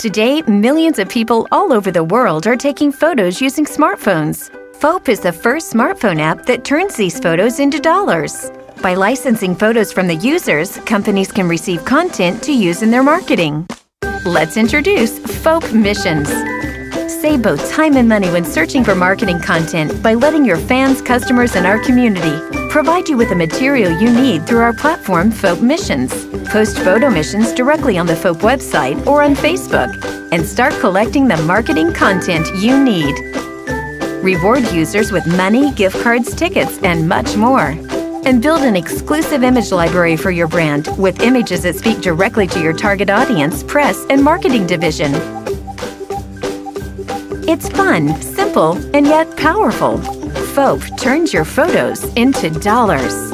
Today, millions of people all over the world are taking photos using smartphones. Foap is the first smartphone app that turns these photos into dollars. By licensing photos from the users, companies can receive content to use in their marketing. Let's introduce Foap Missions. Save both time and money when searching for marketing content by letting your fans, customers, and our community provide you with the material you need through our platform, Foap Missions. Post photo missions directly on the Foap website or on Facebook and start collecting the marketing content you need. Reward users with money, gift cards, tickets, and much more. And build an exclusive image library for your brand with images that speak directly to your target audience, press, and marketing division. It's fun, simple, and yet powerful. Foap turns your photos into dollars.